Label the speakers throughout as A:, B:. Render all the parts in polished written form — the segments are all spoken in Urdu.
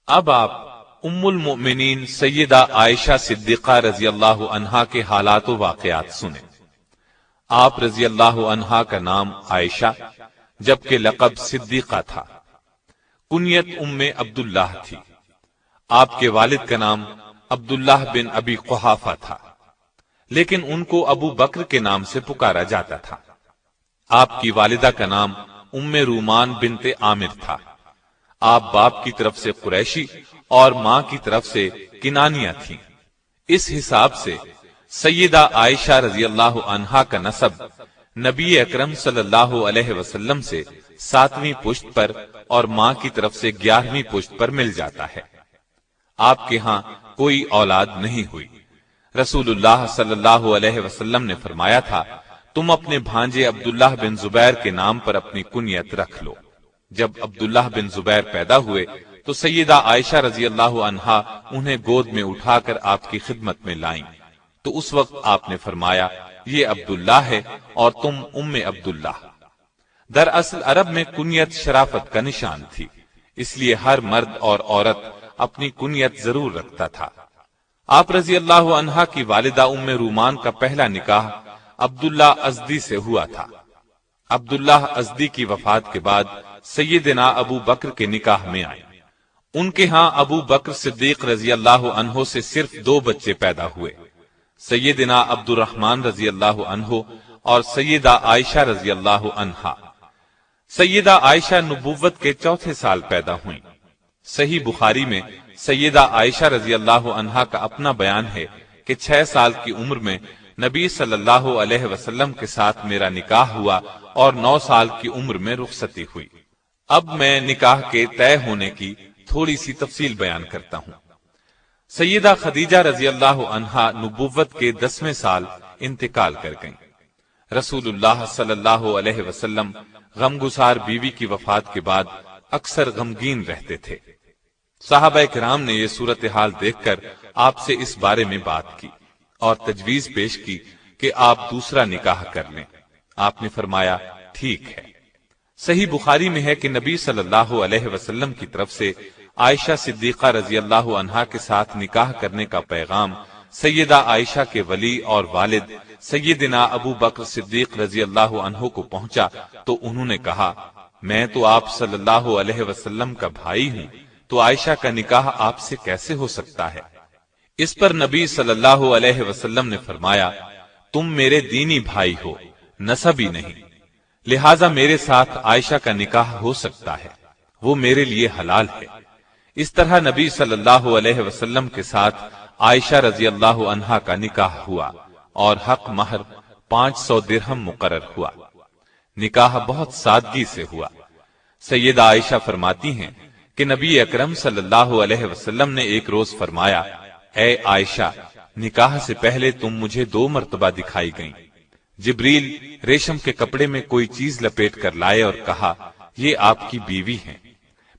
A: اب آپ ام المؤمنین سیدہ عائشہ صدیقہ رضی اللہ عنہا کے حالات و واقعات سنیں۔ آپ رضی اللہ عنہا کا نام عائشہ جبکہ لقب صدیقہ تھا۔ کنیت ام عبداللہ تھی۔ آپ کے والد کا نام عبداللہ بن ابی قحافہ تھا، لیکن ان کو ابو بکر کے نام سے پکارا جاتا تھا۔ آپ کی والدہ کا نام ام رومان بنت عامر تھا۔ آپ باپ کی طرف سے قریشی اور ماں کی طرف سے کنانیہ تھیں۔ اس حساب سے سیدہ عائشہ رضی اللہ عنہا کا نسب نبی اکرم صلی اللہ علیہ وسلم سے 7ویں پشت پر اور ماں کی طرف سے 11ویں پشت پر مل جاتا ہے۔ آپ کے ہاں کوئی اولاد نہیں ہوئی۔ رسول اللہ صلی اللہ علیہ وسلم نے فرمایا تھا، تم اپنے بھانجے عبداللہ بن زبیر کے نام پر اپنی کنیت رکھ لو۔ جب عبداللہ بن زبیر پیدا ہوئے تو سیدہ عائشہ رضی اللہ عنہا انہیں گود میں اٹھا کر آپ کی خدمت میں لائیں، تو اس وقت آپ نے فرمایا، یہ عبداللہ ہے اور تم ام عبداللہ۔ دراصل عرب میں کنیت شرافت کا نشان تھی، اس لیے ہر مرد اور عورت اپنی کنیت ضرور رکھتا تھا۔ آپ رضی اللہ عنہا کی والدہ ام رومان کا پہلا نکاح عبداللہ ازدی سے ہوا تھا۔ عبداللہ ازدی کی وفات کے بعد سیدنا ابو بکر کے نکاح میں آئے۔ ان کے ہاں ابو بکر صدیق رضی اللہ عنہ سے صرف 2 بچے پیدا ہوئے، سیدنا عبد الرحمن رضی اللہ عنہ اور سیدہ عائشہ رضی اللہ عنہا۔ سیدہ عائشہ نبوت کے 4تھے سال پیدا ہوئیں۔ صحیح بخاری میں سیدہ عائشہ رضی اللہ عنہا کا اپنا بیان ہے کہ 6 سال کی عمر میں نبی صلی اللہ علیہ وسلم کے ساتھ میرا نکاح ہوا اور 9 سال کی عمر میں رخصتی ہوئی۔ اب میں نکاح کے طے ہونے کی تھوڑی سی تفصیل بیان کرتا ہوں۔ سیدہ خدیجہ رضی اللہ عنہا نبوت کے 10ویں سال انتقال کر گئیں۔ رسول اللہ صلی اللہ علیہ وسلم غمگسار بیوی کی وفات کے بعد اکثر غمگین رہتے تھے۔ صحابہ کرام نے یہ صورتحال دیکھ کر آپ سے اس بارے میں بات کی اور تجویز پیش کی کہ آپ دوسرا نکاح کر لیں۔ آپ نے فرمایا، ٹھیک ہے۔ صحیح بخاری میں ہے کہ نبی صلی اللہ علیہ وسلم کی طرف سے عائشہ صدیقہ رضی اللہ عنہا کے ساتھ نکاح کرنے کا پیغام سیدہ عائشہ کے ولی اور والد سیدنا ابو بکر صدیق رضی اللہ عنہ کو پہنچا تو انہوں نے کہا، میں تو آپ صلی اللہ علیہ وسلم کا بھائی ہوں، تو عائشہ کا نکاح آپ سے کیسے ہو سکتا ہے؟ اس پر نبی صلی اللہ علیہ وسلم نے فرمایا، تم میرے دینی بھائی ہو، نسبی نہیں، لہذا میرے ساتھ عائشہ کا نکاح ہو سکتا ہے، وہ میرے لیے حلال ہے۔ اس طرح نبی صلی اللہ علیہ وسلم کے ساتھ عائشہ رضی اللہ عنہا کا نکاح ہوا اور حق مہر 500 درہم مقرر ہوا۔ نکاح بہت سادگی سے ہوا۔ سیدہ عائشہ فرماتی ہیں کہ نبی اکرم صلی اللہ علیہ وسلم نے ایک روز فرمایا، اے عائشہ، نکاح سے پہلے تم مجھے 2 مرتبہ دکھائی گئیں۔ جبریل ریشم کے کپڑے میں کوئی چیز لپیٹ کر لائے اور کہا، یہ آپ کی بیوی ہیں۔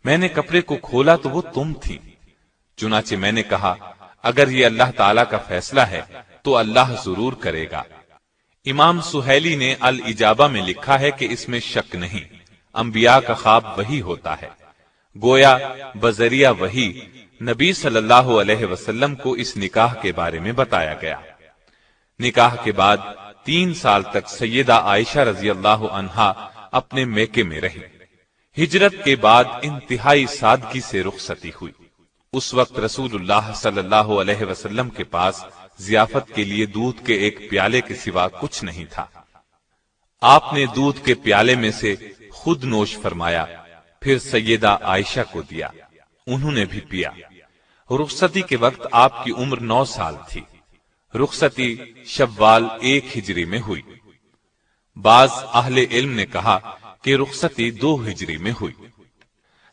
A: میں نے کپڑے کو کھولا تو وہ تم تھی۔ چنانچہ میں نے کہا، اگر یہ اللہ تعالیٰ کا فیصلہ ہے تو اللہ ضرور کرے گا۔ امام سہیلی نے الاجابہ میں لکھا ہے کہ اس میں شک نہیں، انبیاء کا خواب وہی ہوتا ہے۔ گویا بذریعہ وحی نبی صلی اللہ علیہ وسلم کو اس نکاح کے بارے میں بتایا گیا۔ نکاح کے بعد 3 سال تک سیدہ عائشہ رضی اللہ عنہا اپنے میکے میں رہی۔ ہجرت کے بعد انتہائی سادگی سے رخصتی ہوئی۔ اس وقت رسول اللہ صلی اللہ علیہ وسلم کے پاس ضیافت کے لیے دودھ کے ایک پیالے کے سوا کچھ نہیں تھا۔ آپ نے دودھ کے پیالے میں سے خود نوش فرمایا، پھر سیدہ عائشہ کو دیا، انہوں نے بھی پیا۔ رخصتی کے وقت آپ کی عمر 9 سال تھی۔ رخصتی شوال 1 ہجری میں ہوئی۔ بعض اہل علم نے کہا کہ رخصتی 2 ہجری میں ہوئی۔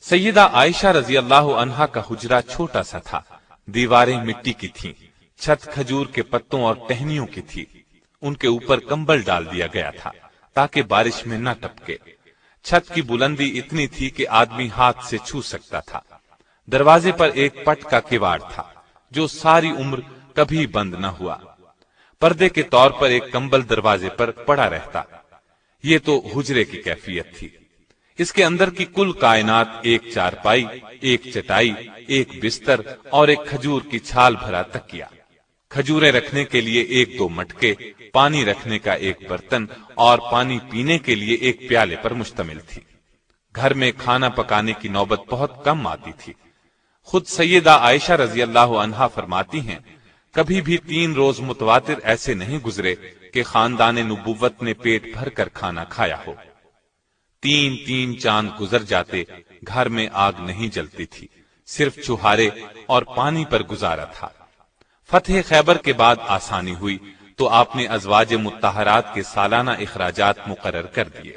A: سیدہ عائشہ رضی اللہ عنہا کا حجرہ چھوٹا سا تھا، دیواریں مٹی کی تھیں، چھت کھجور کے پتوں اور ٹہنیوں کی تھی۔ ان کے اوپر کمبل ڈال دیا گیا تھا تاکہ بارش میں نہ ٹپکے۔ چھت کی بلندی اتنی تھی کہ آدمی ہاتھ سے چھو سکتا تھا۔ دروازے پر ایک پٹ کا کواڑ تھا جو ساری عمر کبھی بند نہ ہوا۔ پردے کے طور پر ایک کمبل دروازے پر پڑا رہتا۔ یہ تو حجرے کی کیفیت تھی۔ اس کے اندر کی کل کائنات ایک چارپائی، ایک چٹائی، ایک بستر اور ایک کھجور کی چھال بھرا تکیا، کھجوریں رکھنے کے لیے ایک دو مٹکے، پانی رکھنے کا ایک برتن اور پانی پینے کے لیے ایک پیالے پر مشتمل تھی۔ گھر میں کھانا پکانے کی نوبت بہت کم آتی تھی۔ خود سیدہ عائشہ رضی اللہ عنہا فرماتی ہیں، کبھی بھی 3 روز متواتر ایسے نہیں گزرے کہ خاندان نبوت نے پیٹ بھر کر کھانا کھایا ہو۔ 3 چاند گزر جاتے، گھر میں آگ نہیں جلتی تھی، صرف چوہارے اور پانی پر گزارا تھا۔ فتح خیبر کے بعد آسانی ہوئی تو آپ نے ازواج مطہرات کے سالانہ اخراجات مقرر کر دیے،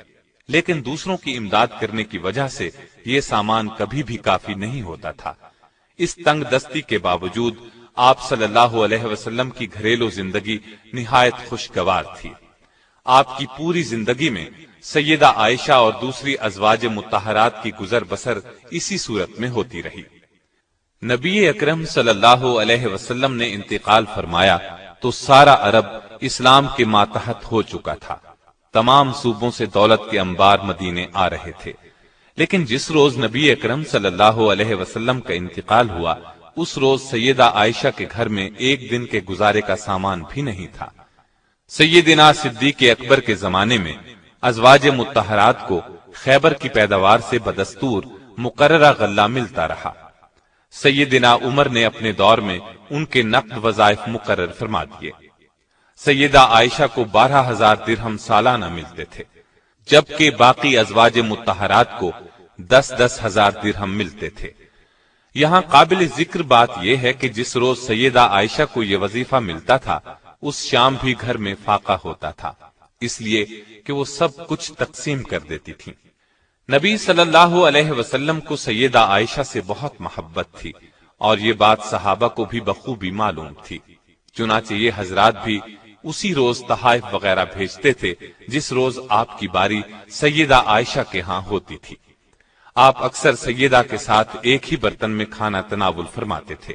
A: لیکن دوسروں کی امداد کرنے کی وجہ سے یہ سامان کبھی بھی کافی نہیں ہوتا تھا۔ اس تنگ دستی کے باوجود آپ صلی اللہ علیہ وسلم کی گھریلو زندگی نہایت خوشگوار تھی۔ آپ کی پوری زندگی میں سیدہ عائشہ اور دوسری ازواج مطہرات کی گزر بسر اسی صورت میں ہوتی رہی۔ نبی اکرم صلی اللہ علیہ وسلم نے انتقال فرمایا تو سارا عرب اسلام کے ماتحت ہو چکا تھا۔ تمام صوبوں سے دولت کے انبار مدینے آ رہے تھے، لیکن جس روز نبی اکرم صلی اللہ علیہ وسلم کا انتقال ہوا اس روز سیدہ عائشہ کے گھر میں ایک دن کے گزارے کا سامان بھی نہیں تھا۔ سیدنا صدیق اکبر کے زمانے میں ازواج مطہرات کو خیبر کی پیداوار سے بدستور مقررہ غلہ ملتا رہا۔ سیدنا عمر نے اپنے دور میں ان کے نقد وظائف مقرر فرما دیے۔ سیدہ عائشہ کو 12,000 درہم سالانہ ملتے تھے، جبکہ باقی ازواج مطہرات کو 10,000 درہم ملتے تھے۔ یہاں قابل ذکر بات یہ ہے کہ جس روز سیدہ عائشہ کو یہ وظیفہ ملتا تھا اس شام بھی گھر میں فاقہ ہوتا تھا، اس لیے کہ وہ سب کچھ تقسیم کر دیتی تھی۔ نبی صلی اللہ علیہ وسلم کو سیدہ عائشہ سے بہت محبت تھی اور یہ بات صحابہ کو بھی بخوبی معلوم تھی، چنانچہ یہ حضرات بھی اسی روز تحائف وغیرہ بھیجتے تھے جس روز آپ کی باری سیدہ عائشہ کے ہاں ہوتی تھی۔ آپ اکثر سیدہ کے ساتھ ایک ہی برتن میں کھانا تناول فرماتے تھے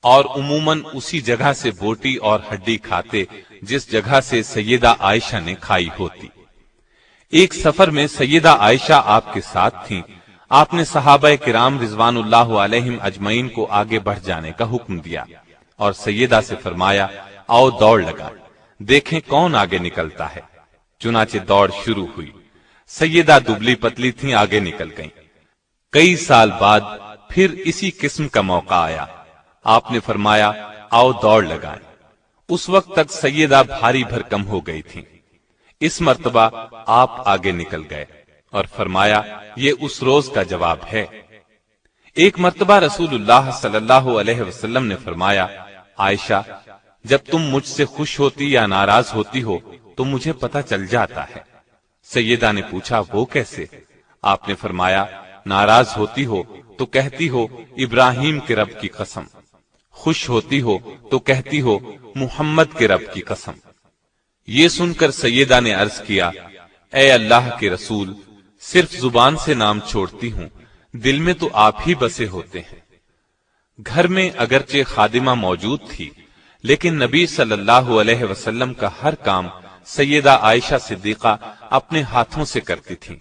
A: اور عموماً اسی جگہ سے بوٹی اور ہڈی کھاتے جس جگہ سے سیدہ عائشہ نے کھائی ہوتی۔ ایک سفر میں سیدہ عائشہ آپ کے ساتھ تھیں۔ آپ نے صحابہ کرام رضوان اللہ علیہم اجمعین کو آگے بڑھ جانے کا حکم دیا اور سیدہ سے فرمایا، آؤ دوڑ لگا، دیکھیں کون آگے نکلتا ہے۔ چنانچہ دوڑ شروع ہوئی۔ سیدہ دبلی پتلی تھیں، آگے نکل گئیں۔ کئی سال بعد پھر اسی قسم کا موقع آیا، آپ نے فرمایا، آؤ دوڑ لگائیں۔ اس وقت تک سیدہ بھاری بھرکم ہو گئی تھیں۔ اس مرتبہ آپ آگے نکل گئے اور فرمایا، یہ اس روز کا جواب ہے۔ ایک مرتبہ رسول اللہ صلی اللہ علیہ وسلم نے فرمایا، عائشہ، جب تم مجھ سے خوش ہوتی یا ناراض ہوتی ہو تو مجھے پتہ چل جاتا ہے۔ سیدہ نے پوچھا، وہ کیسے؟ آپ نے فرمایا، ناراض ہوتی ہو تو کہتی ہو ابراہیم کے رب کی قسم، خوش ہوتی ہو تو کہتی ہو محمد کے رب کی قسم۔ یہ سن کر سیدہ نے عرض کیا، اے اللہ کے رسول، صرف زبان سے نام چھوڑتی ہوں، دل میں تو آپ ہی بسے ہوتے ہیں۔ گھر میں اگرچہ خادمہ موجود تھی لیکن نبی صلی اللہ علیہ وسلم کا ہر کام سیدہ عائشہ صدیقہ اپنے ہاتھوں سے کرتی تھیں۔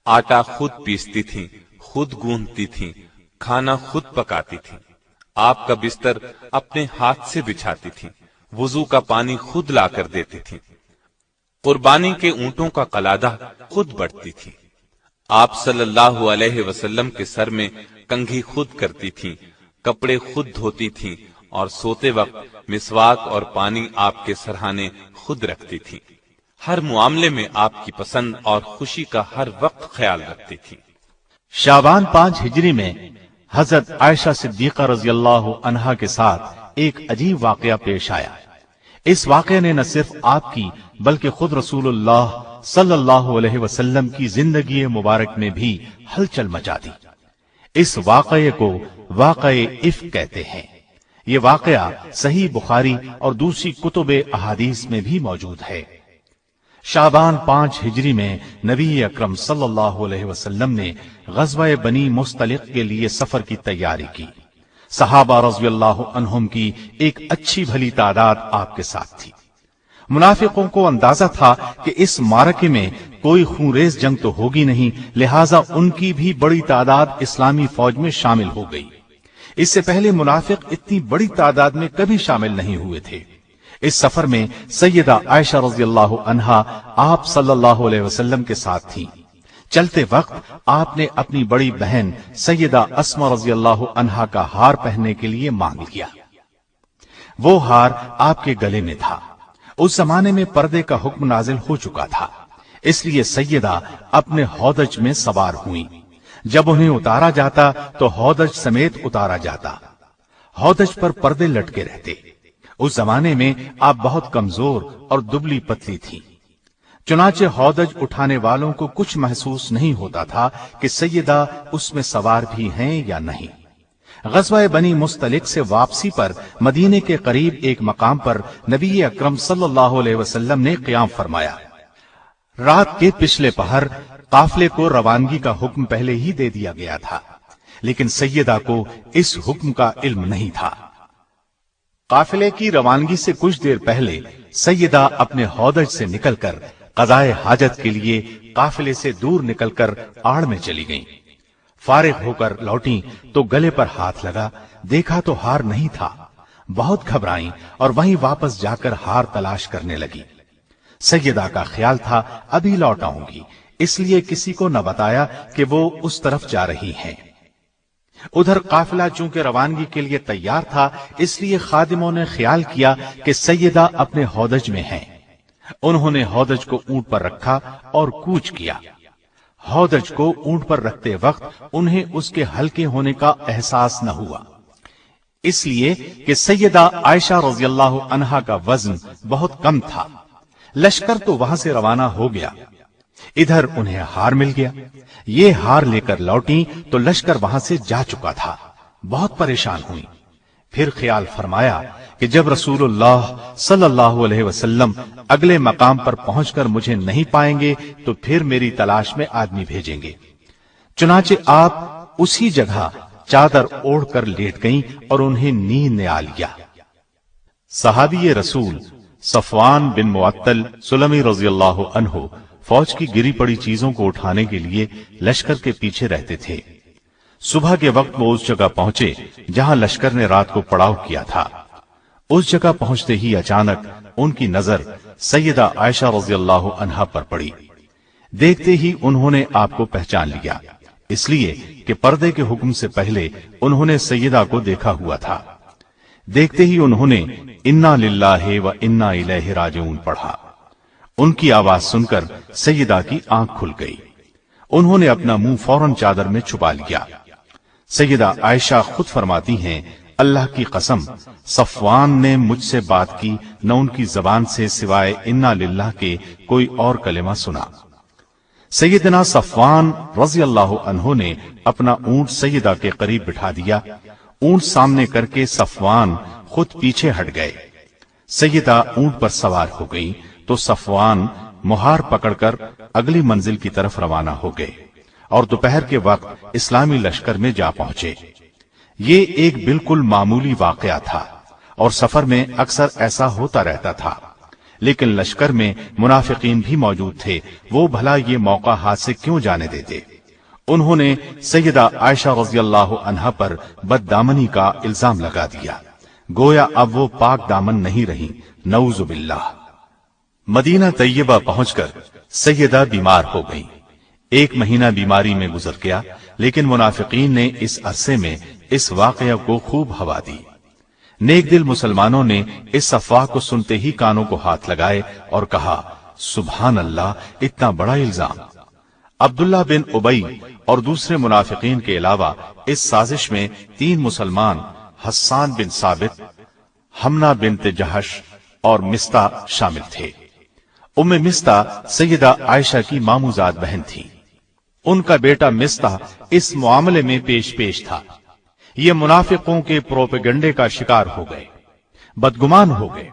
A: آٹا خود پیستی تھیں، خود گوندتی تھیں، کھانا خود پکاتی تھیں، آپ کا بستر اپنے ہاتھ سے بچھاتی تھیں، وضو کا پانی خود لا کر دیتی تھیں، قربانی کے اونٹوں کا قلادہ خود بڑھتی تھیں، آپ صلی اللہ علیہ وسلم کے سر میں کنگھی خود کرتی تھیں، کپڑے خود دھوتی تھیں اور سوتے وقت مسواک اور پانی آپ کے سرہانے خود رکھتی تھیں۔ ہر معاملے میں آپ کی پسند اور خوشی کا ہر وقت خیال رکھتی تھی۔
B: شعبان 5 ہجری میں حضرت عائشہ صدیقہ رضی اللہ عنہا کے ساتھ ایک عجیب واقعہ پیش آیا۔ اس واقعے نے نہ صرف آپ کی بلکہ خود رسول اللہ صلی اللہ علیہ وسلم کی زندگی مبارک میں بھی ہلچل مچا دی۔ اس واقعے کو واقعہ افک کہتے ہیں۔ یہ واقعہ صحیح بخاری اور دوسری کتب احادیث میں بھی موجود ہے۔ شعبان 5 ہجری میں نبی اکرم صلی اللہ علیہ وسلم نے غزوہ بنی مستلق کے لیے سفر کی تیاری کی۔ صحابہ رضی اللہ عنہم کی ایک اچھی بھلی تعداد آپ کے ساتھ تھی۔ منافقوں کو اندازہ تھا کہ اس معرکے میں کوئی خونریز جنگ تو ہوگی نہیں، لہٰذا ان کی بھی بڑی تعداد اسلامی فوج میں شامل ہو گئی۔ اس سے پہلے منافق اتنی بڑی تعداد میں کبھی شامل نہیں ہوئے تھے۔ اس سفر میں سیدہ عائشہ رضی اللہ عنہا آپ صلی اللہ علیہ وسلم کے ساتھ تھیں۔ چلتے وقت آپ نے اپنی بڑی بہن سیدہ اسما رضی اللہ عنہا کا ہار پہننے کے لیے مانگ لیا۔ وہ ہار آپ کے گلے میں تھا۔ اس زمانے میں پردے کا حکم نازل ہو چکا تھا، اس لیے سیدہ اپنے ہودج میں سوار ہوئیں۔ جب انہیں اتارا جاتا تو ہودج سمیت اتارا جاتا۔ ہودج پر پردے لٹکے رہتے۔ اس زمانے میں آپ بہت کمزور اور دبلی پتلی تھی، چنانچہ ہودج اٹھانے والوں کو کچھ محسوس نہیں ہوتا تھا کہ سیدہ اس میں سوار بھی ہیں یا نہیں۔ غزوہ بنی مستلق سے واپسی پر مدینے کے قریب ایک مقام پر نبی اکرم صلی اللہ علیہ وسلم نے قیام فرمایا۔ رات کے پچھلے پہر قافلے کو روانگی کا حکم پہلے ہی دے دیا گیا تھا، لیکن سیدہ کو اس حکم کا علم نہیں تھا۔ قافلے کی روانگی سے کچھ دیر پہلے سیدہ اپنے ہودج سے نکل کر قضائے حاجت کے لیے قافلے سے دور نکل کر آڑ میں چلی گئیں۔ فارغ ہو کر لوٹیں تو گلے پر ہاتھ لگا، دیکھا تو ہار نہیں تھا۔ بہت گھبرائیں اور وہیں واپس جا کر ہار تلاش کرنے لگی۔ سیدہ کا خیال تھا ابھی لوٹ آؤں گی، اس لیے کسی کو نہ بتایا کہ وہ اس طرف جا رہی ہیں۔ ادھر قافلہ چونکہ روانگی کے لیے تیار تھا، اس لیے خادموں نے خیال کیا کہ سیدہ اپنے ہودج میں ہیں۔ انہوں نے ہودج کو اونٹ پر رکھا اور کوچ کیا۔ ہودج کو اونٹ پر رکھتے وقت انہیں اس کے ہلکے ہونے کا احساس نہ ہوا، اس لیے کہ سیدہ عائشہ رضی اللہ عنہا کا وزن بہت کم تھا۔ لشکر تو وہاں سے روانہ ہو گیا، ادھر انہیں ہار مل گیا۔ یہ ہار لے کر لوٹیں تو لشکر وہاں سے جا چکا تھا، بہت پریشان ہوئی۔ پھر خیال فرمایا کہ جب رسول اللہ صلی اللہ علیہ وسلم اگلے مقام پر پہنچ کر مجھے نہیں پائیں گے تو پھر میری تلاش میں آدمی بھیجیں گے۔ چنانچہ آپ اسی جگہ چادر اوڑھ کر لیٹ گئیں اور انہیں نیند نے آ لیا۔ صحابی رسول صفوان بن معطل سلمی رضی اللہ عنہ فوج کی گری پڑی چیزوں کو اٹھانے کے لیے لشکر کے پیچھے رہتے تھے۔ صبح کے وقت وہ اس جگہ پہنچے جہاں لشکر نے رات کو پڑاؤ کیا تھا۔ اس جگہ پہنچتے ہی اچانک ان کی نظر سیدہ عائشہ رضی اللہ عنہا پر پڑی۔ دیکھتے ہی انہوں نے آپ کو پہچان لیا، اس لیے کہ پردے کے حکم سے پہلے انہوں نے سیدہ کو دیکھا ہوا تھا۔ دیکھتے ہی انہوں نے انا للہ و انا الیہ راجعون پڑھا۔ ان کی آواز سن کر سیدہ کی آنکھ کھل گئی۔ انہوں نے اپنا منہ فوراً چادر میں چھپا لیا۔ سیدہ عائشہ خود فرماتی ہیں، اللہ کی قسم صفوان نے مجھ سے بات کی، نہ ان کی زبان سے سوائے انا للہ کے کوئی اور کلمہ سنا۔ سیدنا صفوان رضی اللہ عنہ نے اپنا اونٹ سیدہ کے قریب بٹھا دیا۔ اونٹ سامنے کر کے صفوان خود پیچھے ہٹ گئے۔ سیدہ اونٹ پر سوار ہو گئی تو صفوان مہار پکڑ کر اگلی منزل کی طرف روانہ ہو گئے اور دوپہر کے وقت اسلامی لشکر میں جا پہنچے۔ یہ ایک بالکل معمولی واقعہ تھا اور سفر میں اکثر ایسا ہوتا رہتا تھا، لیکن لشکر میں منافقین بھی موجود تھے، وہ بھلا یہ موقع ہاتھ سے کیوں جانے دیتے؟ انہوں نے سیدہ عائشہ رضی اللہ عنہا پر بددامنی کا الزام لگا دیا، گویا اب وہ پاک دامن نہیں رہی، نعوذ باللہ۔ مدینہ طیبہ پہنچ کر سیدہ بیمار ہو گئی۔ 1 مہینہ بیماری میں گزر گیا، لیکن منافقین نے اس عرصے میں اس واقعہ کو خوب ہوا دی۔ نیک دل مسلمانوں نے اس افواہ کو سنتے ہی کانوں کو ہاتھ لگائے اور کہا، سبحان اللہ، اتنا بڑا الزام۔ عبداللہ بن ابی اور دوسرے منافقین کے علاوہ اس سازش میں 3 مسلمان حسان بن ثابت، حمنہ بنت جہش اور مستہ شامل تھے۔ ام مستہ سیدہ عائشہ کی ماموزاد بہن تھی۔ ان کا بیٹا مستہ اس معاملے میں پیش تھا۔ یہ منافقوں کے پروپیگنڈے کا شکار ہو گئے، بدگمان ہو گئے۔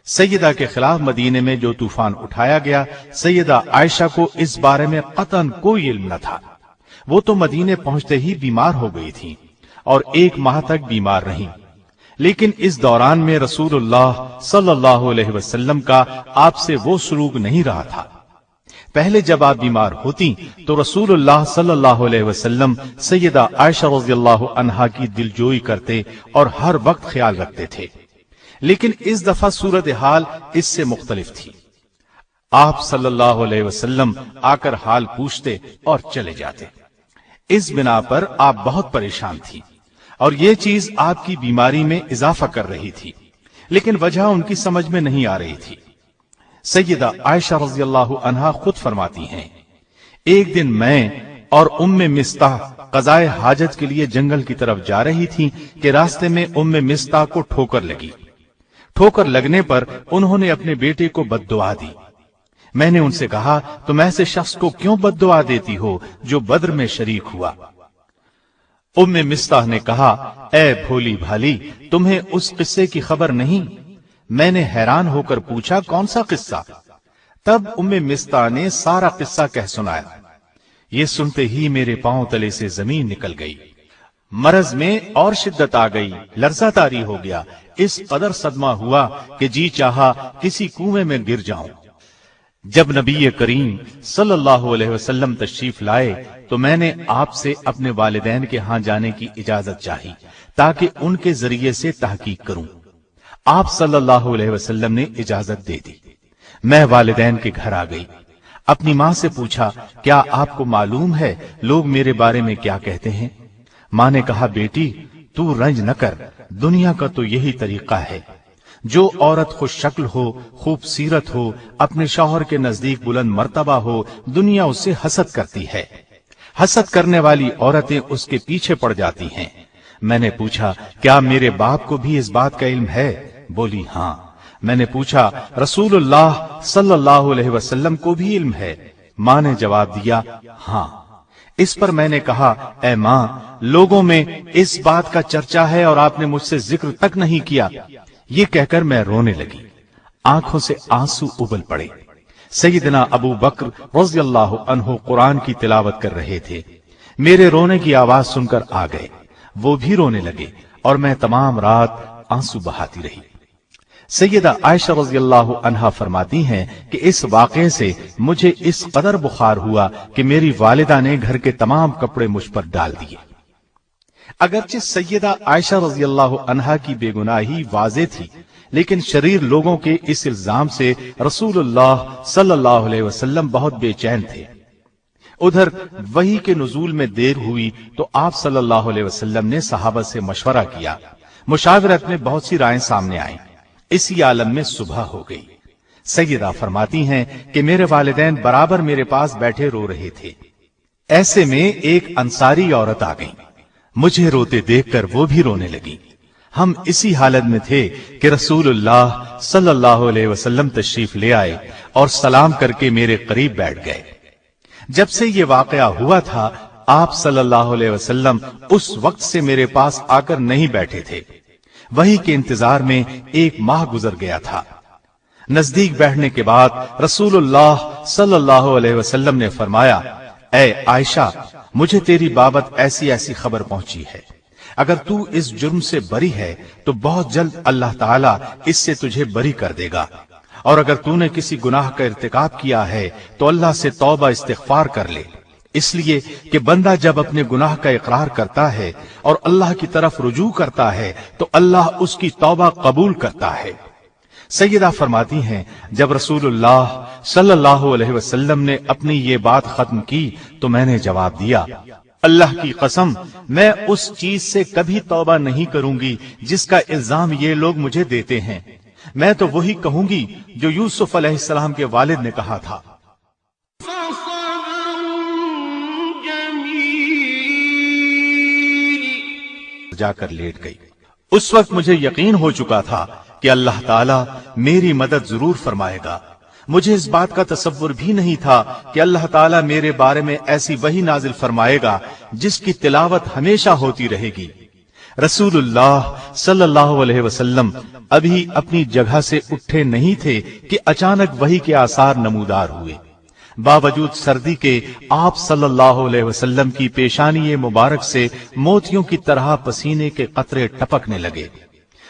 B: سیدہ کے خلاف مدینے میں جو طوفان اٹھایا گیا، سیدہ عائشہ کو اس بارے میں قطعاً کوئی علم نہ تھا۔ وہ تو مدینے پہنچتے ہی بیمار ہو گئی تھی اور 1 ماہ تک بیمار رہیں، لیکن اس دوران میں رسول اللہ صلی اللہ علیہ وسلم کا آپ سے وہ سلوک نہیں رہا تھا۔ پہلے جب آپ بیمار ہوتی تو رسول اللہ صلی اللہ علیہ وسلم سیدہ عائشہ رضی اللہ عنہا کی دلجوئی کرتے اور ہر وقت خیال رکھتے تھے، لیکن اس دفعہ صورتحال اس سے مختلف تھی۔ آپ صلی اللہ علیہ وسلم آ کر حال پوچھتے اور چلے جاتے۔ اس بنا پر آپ بہت پریشان تھی اور یہ چیز آپ کی بیماری میں اضافہ کر رہی تھی، لیکن وجہ ان کی سمجھ میں نہیں آ رہی تھی۔ سیدہ عائشہ رضی اللہ عنہا خود فرماتی ہیں، ایک دن میں اور ام مستح قضائے حاجت کے لیے جنگل کی طرف جا رہی تھی کہ راستے میں ام مستح کو ٹھوکر لگی۔ ٹھوکر لگنے پر انہوں نے اپنے بیٹے کو بد دعا دی۔ میں نے ان سے کہا، تم ایسے شخص کو کیوں بد دعا دیتی ہو جو بدر میں شریک ہوا؟ ام مستح نے کہا، اے بھولی بھالی، تمہیں اس قصے کی خبر نہیں؟ میں نے حیران ہو کر پوچھا، کون سا قصہ؟ تب ام مستح نے سارا قصہ کہہ سنایا۔ یہ سنتے ہی میرے پاؤں تلے سے زمین نکل گئی، مرض میں اور شدت آ گئی، لرزہ طاری ہو گیا، اس قدر صدمہ ہوا کہ جی چاہا کسی کنویں میں گر جاؤں۔ جب نبی کریم صلی اللہ علیہ وسلم تشریف لائے تو میں نے آپ سے اپنے والدین کے ہاں جانے کی اجازت چاہی تاکہ ان کے ذریعے سے تحقیق کروں۔ آپ صلی اللہ علیہ وسلم نے اجازت دے دی۔ میں والدین کے گھر آ گئی، اپنی ماں سے پوچھا، کیا آپ کو معلوم ہے لوگ میرے بارے میں کیا کہتے ہیں؟ ماں نے کہا، بیٹی تو رنج نہ کر، دنیا کا تو یہی طریقہ ہے، جو عورت خوش شکل ہو، خوبصورت ہو، اپنے شوہر کے نزدیک بلند مرتبہ ہو، دنیا اس سے حسد کرتی ہے، حسد کرنے والی عورتیں اس کے پیچھے پڑ جاتی ہیں۔ میں نے پوچھا، کیا میرے باپ کو بھی اس بات کا علم ہے؟ بولی ہاں۔ میں نے پوچھا، رسول اللہ صلی اللہ علیہ وسلم کو بھی علم ہے؟ ماں نے جواب دیا، ہاں۔ اس پر میں نے کہا، اے ماں، لوگوں میں اس بات کا چرچا ہے اور آپ نے مجھ سے ذکر تک نہیں کیا۔ یہ کہہ کر میں رونے لگی، آنکھوں سے آنسو ابل پڑے۔ سیدنا ابو بکر رضی اللہ عنہ قرآن کی تلاوت کر رہے تھے، میرے رونے کی آواز سن کر آ گئے، وہ بھی رونے لگے اور میں تمام رات آنسو بہاتی رہی۔ سیدہ عائشہ رضی اللہ عنہا فرماتی ہیں کہ اس واقعے سے مجھے اس قدر بخار ہوا کہ میری والدہ نے گھر کے تمام کپڑے مجھ پر ڈال دیے۔ اگرچہ سیدہ عائشہ رضی اللہ عنہا کی بے گناہی واضح تھی، لیکن شریر لوگوں کے اس الزام سے رسول اللہ صلی اللہ علیہ وسلم بہت بے چین تھے۔ ادھر وحی کے نزول میں دیر ہوئی تو آپ صلی اللہ علیہ وسلم نے صحابہ سے مشورہ کیا، مشاورت میں بہت سی رائیں سامنے آئیں، اسی عالم میں صبح ہو گئی۔ سیدہ فرماتی ہیں کہ میرے والدین برابر میرے پاس بیٹھے رو رہے تھے، ایسے میں ایک انصاری عورت آ گئی، مجھے روتے دیکھ کر وہ بھی رونے لگی۔ ہم اسی حالت میں تھے کہ رسول اللہ صلی اللہ علیہ وسلم تشریف لے آئے اور سلام کر کے میرے قریب بیٹھ گئے۔ جب سے یہ واقعہ ہوا تھا، آپ صلی اللہ علیہ وسلم اس وقت سے میرے پاس آ کر نہیں بیٹھے تھے۔ وحی کے انتظار میں ایک ماہ گزر گیا تھا۔ نزدیک بیٹھنے کے بعد رسول اللہ صلی اللہ علیہ وسلم نے فرمایا، اے عائشہ، مجھے تیری بابت ایسی ایسی خبر پہنچی ہے، اگر تو اس جرم سے بری ہے تو بہت جلد اللہ تعالیٰ اس سے تجھے بری کر دے گا، اور اگر تو نے کسی گناہ کا ارتکاب کیا ہے تو اللہ سے توبہ استغفار کر لے، اس لیے کہ بندہ جب اپنے گناہ کا اقرار کرتا ہے اور اللہ کی طرف رجوع کرتا ہے تو اللہ اس کی توبہ قبول کرتا ہے۔ سیدہ فرماتی ہیں، جب رسول اللہ صلی اللہ علیہ وسلم نے اپنی یہ بات ختم کی تو میں نے جواب دیا، اللہ کی قسم، میں اس چیز سے کبھی توبہ نہیں کروں گی جس کا الزام یہ لوگ مجھے دیتے ہیں۔ میں تو وہی کہوں گی جو یوسف علیہ السلام کے والد نے کہا تھا۔ جا کر لیٹ گئی۔ اس وقت مجھے یقین ہو چکا تھا کہ اللہ تعالیٰ میری مدد ضرور فرمائے گا۔ مجھے اس بات کا تصور بھی نہیں تھا کہ اللہ تعالیٰ میرے بارے میں ایسی وحی نازل فرمائے گا جس کی تلاوت ہمیشہ ہوتی رہے گی۔ رسول اللہ صلی اللہ علیہ وسلم ابھی اپنی جگہ سے اٹھے نہیں تھے کہ اچانک وحی کے آثار نمودار ہوئے۔ باوجود سردی کے آپ صلی اللہ علیہ وسلم کی پیشانی مبارک سے موتیوں کی طرح پسینے کے قطرے ٹپکنے لگے۔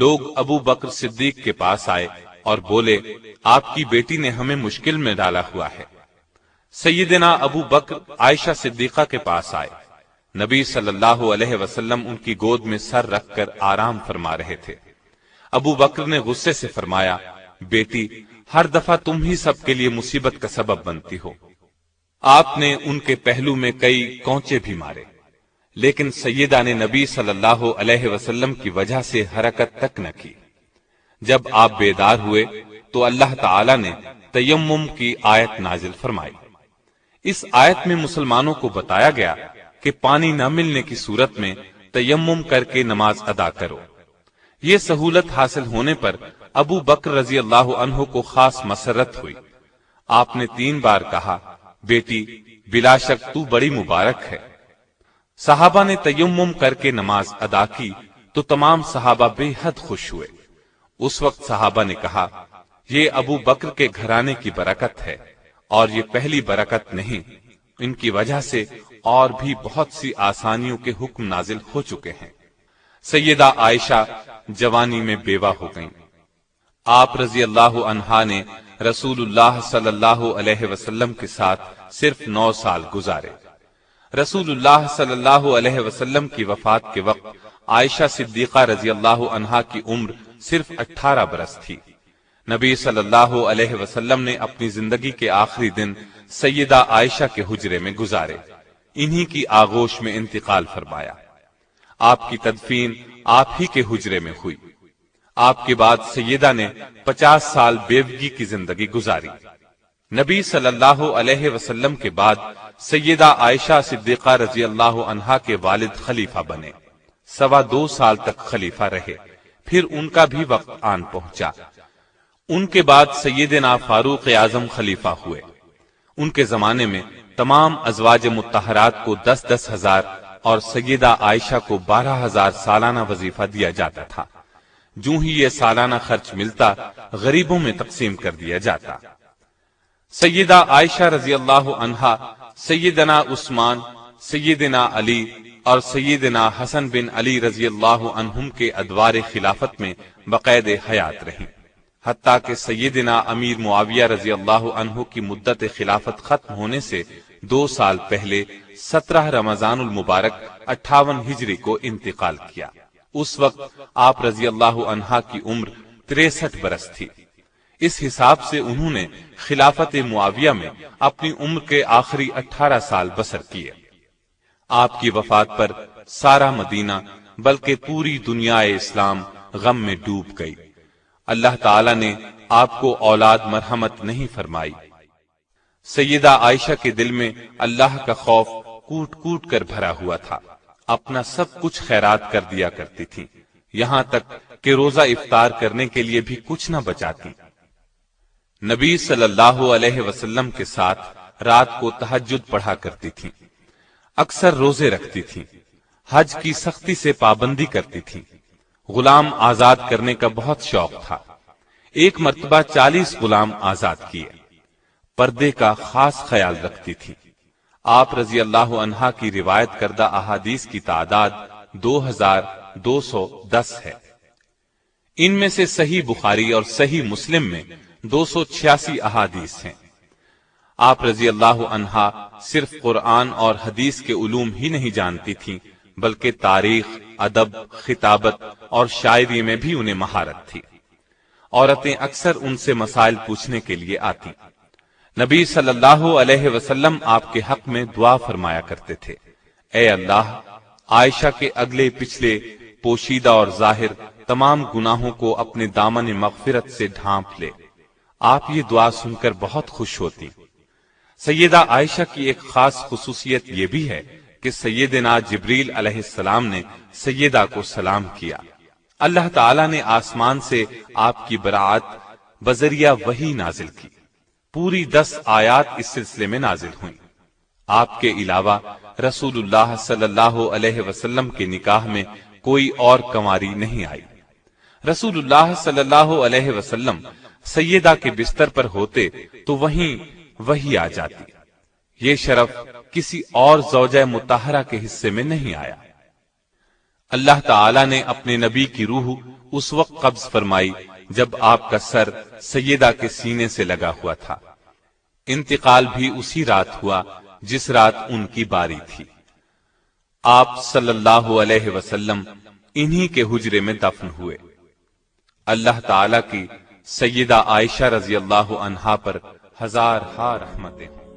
A: لوگ ابو بکر صدیق کے پاس آئے اور بولے آپ کی بیٹی نے ہمیں مشکل میں ڈالا ہوا ہے۔ سیدنا ابو بکر عائشہ صدیقہ کے پاس آئے۔ نبی صلی اللہ علیہ وسلم ان کی گود میں سر رکھ کر آرام فرما رہے تھے۔ ابو بکر نے غصے سے فرمایا بیٹی ہر دفعہ تم ہی سب کے لیے مصیبت کا سبب بنتی ہو۔ آپ نے ان کے پہلو میں کئی کونچے بھی مارے، لیکن سیدہ نے نبی صلی اللہ علیہ وسلم کی وجہ سے حرکت تک نہ کی۔ جب آپ بیدار ہوئے تو اللہ تعالی نے تیمم کی آیت نازل فرمائی۔ اس آیت میں مسلمانوں کو بتایا گیا کہ پانی نہ ملنے کی صورت میں تیمم کر کے نماز ادا کرو۔ یہ سہولت حاصل ہونے پر ابو بکر رضی اللہ عنہ کو خاص مسرت ہوئی۔ آپ نے 3 بار کہا بیٹی بلا شک تو بڑی مبارک ہے۔ صحابہ نے تیمم کر کے نماز ادا کی تو تمام صحابہ بے حد خوش ہوئے۔ اس وقت صحابہ نے کہا یہ ابو بکر کے گھرانے کی برکت ہے، اور یہ پہلی برکت نہیں، ان کی وجہ سے اور بھی بہت سی آسانیوں کے حکم نازل ہو چکے ہیں۔ سیدہ عائشہ جوانی میں بیوہ ہو گئیں۔ آپ رضی اللہ عنہا نے رسول اللہ صلی اللہ علیہ وسلم کے ساتھ صرف 9 سال گزارے۔ رسول اللہ صلی اللہ علیہ وسلم کی وفات کے وقت عائشہ صدیقہ رضی اللہ عنہا کی عمر صرف 18 برس تھی۔ نبی صلی اللہ علیہ وسلم نے اپنی زندگی کے آخری دن سیدہ عائشہ کے حجرے میں گزارے، انہی کی آغوش میں انتقال فرمایا۔ آپ کی تدفین آپ ہی کے حجرے میں ہوئی۔ آپ کے بعد سیدہ نے 50 سال بیوگی کی زندگی گزاری۔ نبی صلی اللہ علیہ وسلم کے بعد سیدہ عائشہ صدیقہ رضی اللہ عنہا کے والد خلیفہ بنے، 2.25 سال تک خلیفہ رہے، پھر ان کا بھی وقت آن پہنچا۔ ان کے بعد سیدنا فاروق اعظم خلیفہ ہوئے۔ ان کے زمانے میں تمام ازواج مطہرات کو 10-10 ہزار اور سیدہ عائشہ کو 12,000 سالانہ وظیفہ دیا جاتا تھا۔ جو ہی یہ سالانہ خرچ ملتا غریبوں میں تقسیم کر دیا جاتا۔ سیدہ عائشہ رضی اللہ عنہا سیدنا عثمان، سیدنا علی اور سیدنا حسن بن علی رضی اللہ عنہم کے ادوار خلافت میں بقید حیات رہیں، حتیٰ کہ سیدنا امیر معاویہ رضی اللہ عنہ کی مدت خلافت ختم ہونے سے 2 سال پہلے 17 رمضان المبارک 58 ہجری کو انتقال کیا۔ اس وقت آپ رضی اللہ عنہا کی عمر 63 برس تھی۔ اس حساب سے انہوں نے خلافت معاویہ میں اپنی عمر کے آخری 18 سال بسر کیے۔ آپ کی وفات پر سارا مدینہ بلکہ پوری دنیا اسلام غم میں ڈوب گئی۔ اللہ تعالی نے آپ کو اولاد مرحمت نہیں فرمائی۔ سیدہ عائشہ کے دل میں اللہ کا خوف کوٹ کوٹ کر بھرا ہوا تھا، اپنا سب کچھ خیرات کر دیا کرتی تھی، یہاں تک کہ روزہ افطار کرنے کے لیے بھی کچھ نہ بچاتی۔ نبی صلی اللہ علیہ وسلم کے ساتھ رات کو تہجد پڑھا کرتی تھی، اکثر روزے رکھتی تھی، حج کی سختی سے پابندی کرتی تھی، غلام آزاد کرنے کا بہت شوق تھا۔ ایک مرتبہ 40 غلام آزاد کیے۔ پردے کا خاص خیال رکھتی تھی۔ آپ رضی اللہ عنہا کی روایت کردہ احادیث کی تعداد 2210 ہے۔ ان میں سے صحیح بخاری اور صحیح مسلم میں 286 احادیث ہیں۔ آپ رضی اللہ عنہا صرف قرآن اور حدیث کے علوم ہی نہیں جانتی تھیں، بلکہ تاریخ، ادب، خطابت اور شاعری میں بھی انہیں مہارت تھی۔ عورتیں اکثر ان سے مسائل پوچھنے کے لیے آتی۔ نبی صلی اللہ علیہ وسلم آپ کے حق میں دعا فرمایا کرتے تھے، اے اللہ، عائشہ کے اگلے پچھلے، پوشیدہ اور ظاہر تمام گناہوں کو اپنے دامن مغفرت سے ڈھانپ لے۔ آپ یہ دعا سن کر بہت خوش ہوتی۔ سیدہ عائشہ کی ایک خاص خصوصیت یہ بھی ہے کہ سیدنا جبریل علیہ السلام نے سیدہ کو سلام کیا۔ اللہ تعالی نے آسمان سے آپ کی برات بذریعہ وحی نازل کی۔ پوری 10 آیات اس سلسلے میں نازل ہوئیں۔ آپ کے علاوہ رسول اللہ صلی اللہ علیہ وسلم کے نکاح میں کوئی اور کنواری نہیں آئی۔ رسول اللہ صلی اللہ علیہ وسلم سیدہ کے بستر پر ہوتے تو وہیں وحی آ جاتی۔ یہ شرف کسی اور زوجہ مطہرہ کے حصے میں نہیں آیا۔ اللہ تعالی نے اپنے نبی کی روح اس وقت قبض فرمائی جب آپ کا سر سیدہ کے سینے سے لگا ہوا تھا۔ انتقال بھی اسی رات ہوا جس رات ان کی باری تھی۔ آپ صلی اللہ علیہ وسلم انہی کے حجرے میں دفن ہوئے۔ اللہ تعالی کی سیدہ عائشہ رضی اللہ عنہا پر ہزار رحمتیں۔